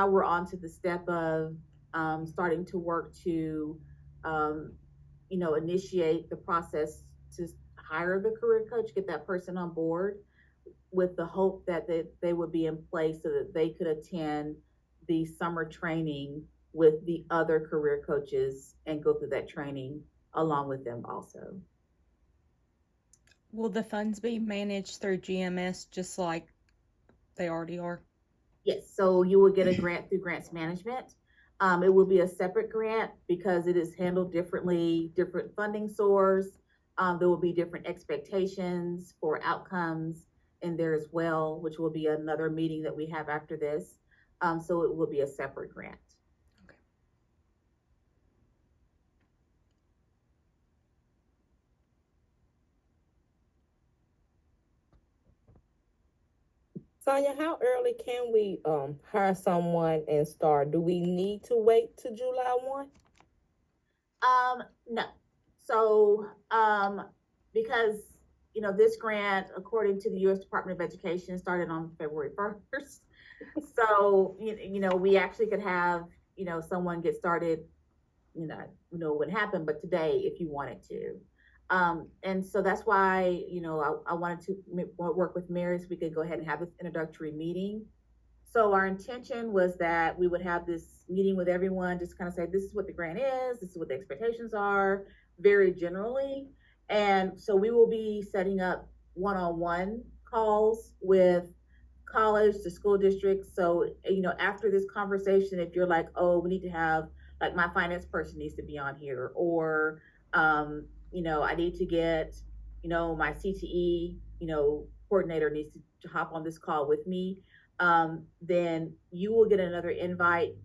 Now we're on to the step of starting to work to, um, initiate the process to hire the career coach, get that person on board with the hope that they would be in place so that they could attend the summer training with the other career coaches and go through that training along with them also. Will the funds be managed through GMS just like they already are? Yes, so you will get a grant through grants management. It will be a separate grant because it is handled differently, different funding source. There will be different expectations for outcomes in there as well, which will be another meeting that we have after this. So it will be a separate grant. Okay. Sonia, how early can we hire someone and start? Do we need to wait to July 1? No. So, because this grant, according to the U.S. Department of Education, started on February 1st. So, we actually could have, someone get started, what happened, but today, if you wanted to. And so that's why, I wanted to work with Mary so we could go ahead and have this introductory meeting. So our intention was that we would have this meeting with everyone, just kind of say, this is what the grant is, this is what the expectations are, very generally. And so we will be setting up one-on-one calls with college, the school district. So, after this conversation, if you're like, oh, we need to have, like, my finance person needs to be on here, or, I need to get, my CTE, coordinator needs to hop on this call with me, then you will get another invite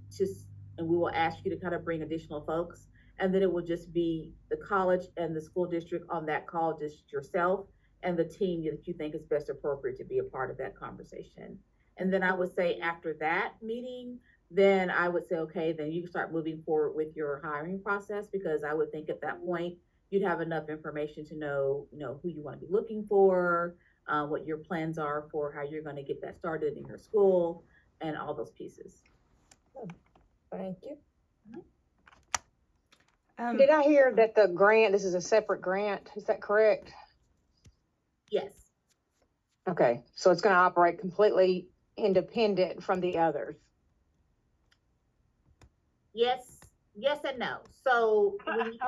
and we will ask you to kind of bring additional folks. And then it will just be the college and the school district on that call, just yourself and the team that you think is best appropriate to be a part of that conversation. And then I would say after that meeting, then I would say, okay, then you can start moving forward with your hiring process, because I would think at that point you'd have enough information to know, who you want to be looking for, what your plans are for how you're going to get that started in your school, and all those pieces. Thank you. Did I hear that this is a separate grant? Is that correct? Yes. Okay, so it's going to operate completely independent from the others. Yes and no. So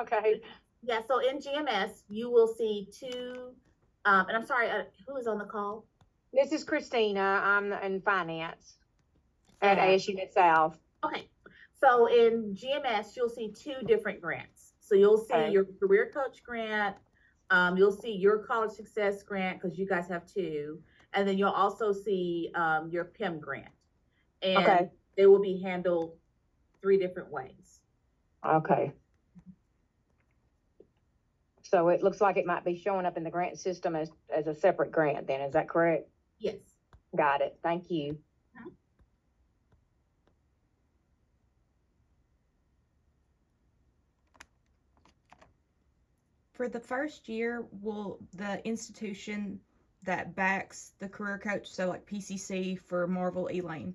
okay. Yeah, so in GMS, you will see two, and I'm sorry, who is on the call? This is Christina. I'm in finance at ASU Mid-South. Okay, so in GMS, you'll see two different grants. So you'll see your career coach grant, you'll see your college success grant, because you guys have two, and then you'll also see your PIM grant. And they will be handled three different ways. Okay. So it looks like it might be showing up in the grant system as a separate grant then. Is that correct? Yes. Got it. Thank you. For the first year, will the institution that backs the career coach, so like PCC for Marvel Elaine,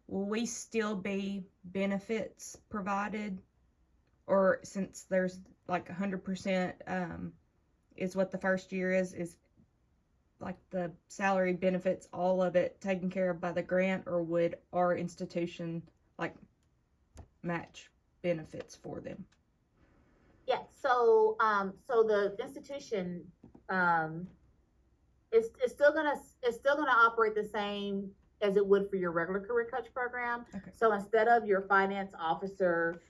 will we still be benefits provided? Or since there's like 100% is what the first year is like the salary, benefits, all of it taken care of by the grant, or would our institution like match benefits for them? Yeah, so the institution is still gonna operate the same as it would for your regular career coach program. Okay. So instead of your finance officer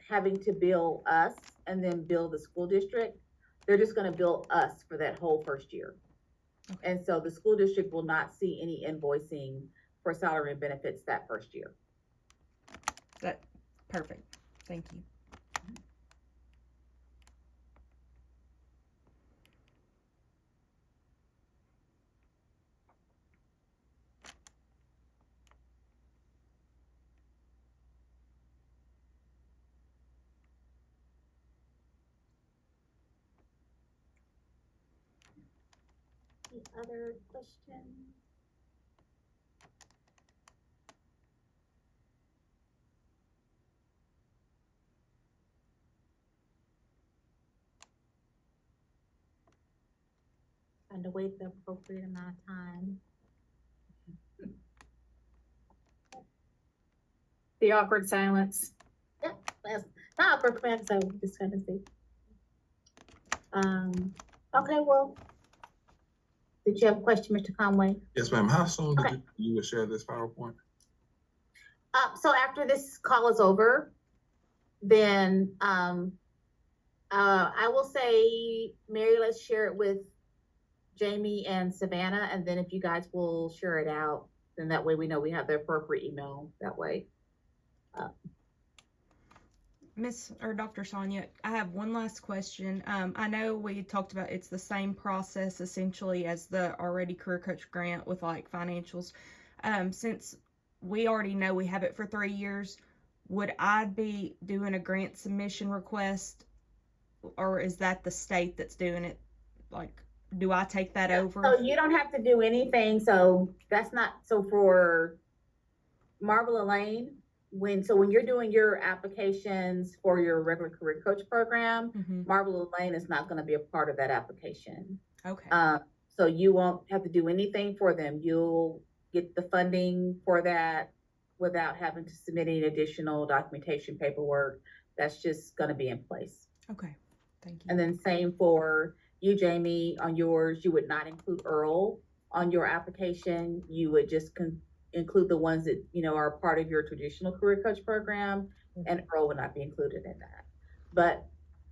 having to bill us and then bill the school district, they're just going to bill us for that whole first year. Okay. And so the school district will not see any invoicing for salary and benefits that first year. That perfect. Thank you. Any other questions? Trying to wait the appropriate amount of time. The awkward silence. That's not for plan, so just trying to see. Okay, well, did you have a question, Mr. Conway? Yes, ma'am. How soon Okay. did you will share this PowerPoint? So after this call is over, then, I will say, Mary, let's share it with Jamie and Savannah, and then if you guys will share it out, then that way we know we have the appropriate email that way. Dr. Sonia, I have one last question. I know we talked about it's the same process essentially as the already Career Coach grant with like financials. Since we already know we have it for 3 years, would I be doing a grant submission request, or is that the state that's doing it? Like, do I take that over? So you don't have to do anything, so that's not, so for Marvel Elaine, when you're doing your applications for your regular Career Coach program, Mhm. Marvel Elaine is not gonna be a part of that application. Okay. So you won't have to do anything for them. You'll get the funding for that without having to submit any additional documentation paperwork. That's just gonna be in place. Okay. Thank you. And then same for you, Jamie, on yours, you would not include Earl on your application. You would just include the ones that, are part of your traditional Career Coach program, and Earl would not be included in that. But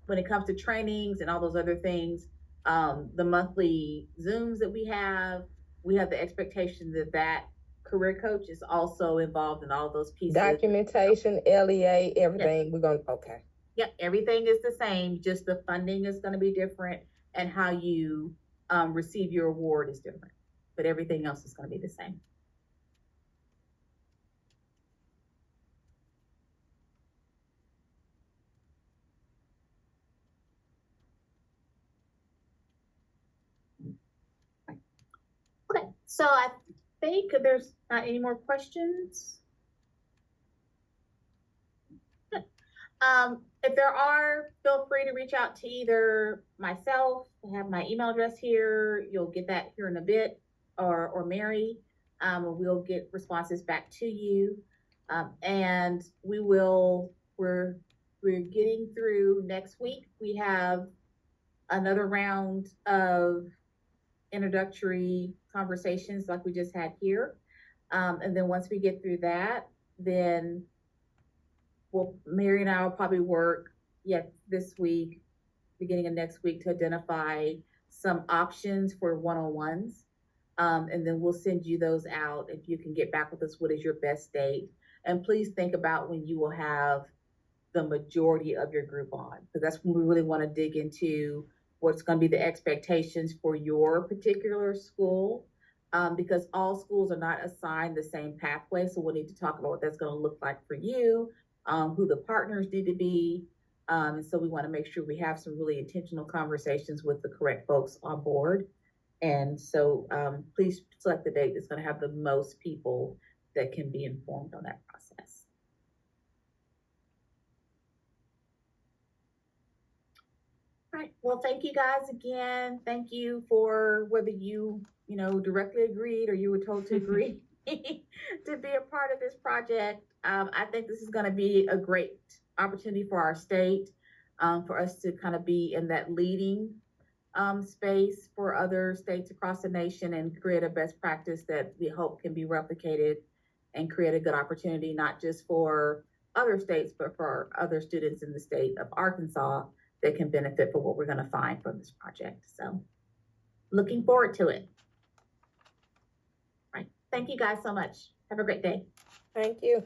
when it comes to trainings and all those other things, the monthly Zooms that we have the expectation that Career Coach is also involved in all those pieces. Documentation, LEA, everything, yes. We're gonna, okay. Yep, everything is the same, just the funding is gonna be different, and how you receive your award is different, but everything else is gonna be the same. Okay, so I think there's not any more questions. Good. If there are, feel free to reach out to either myself. I have my email address here. You'll get that here in a bit, or Mary. We'll get responses back to you. And we're getting through next week. We have another round of introductory conversations like we just had here. And then once we get through that, then Mary and I will probably work this week, beginning of next week, to identify some options for one-on-ones. And then we'll send you those out. If you can get back with us, what is your best date? And please think about when you will have the majority of your group on, because that's when we really want to dig into what's going to be the expectations for your particular school, because all schools are not assigned the same pathway. So we'll need to talk about what that's going to look like for you, who the partners need to be. And so we want to make sure we have some really intentional conversations with the correct folks on board. And so please select the date that's going to have the most people that can be informed on that process. All right, well, thank you guys again. Thank you for whether you directly agreed or you were told to agree to be a part of this project. I think this is going to be a great opportunity for our state, for us to kind of be in that leading space for other states across the nation and create a best practice that we hope can be replicated and create a good opportunity, not just for other states, but for other students in the state of Arkansas that can benefit from what we're going to find from this project. So looking forward to it. All right. Thank you guys so much. Have a great day. Thank you.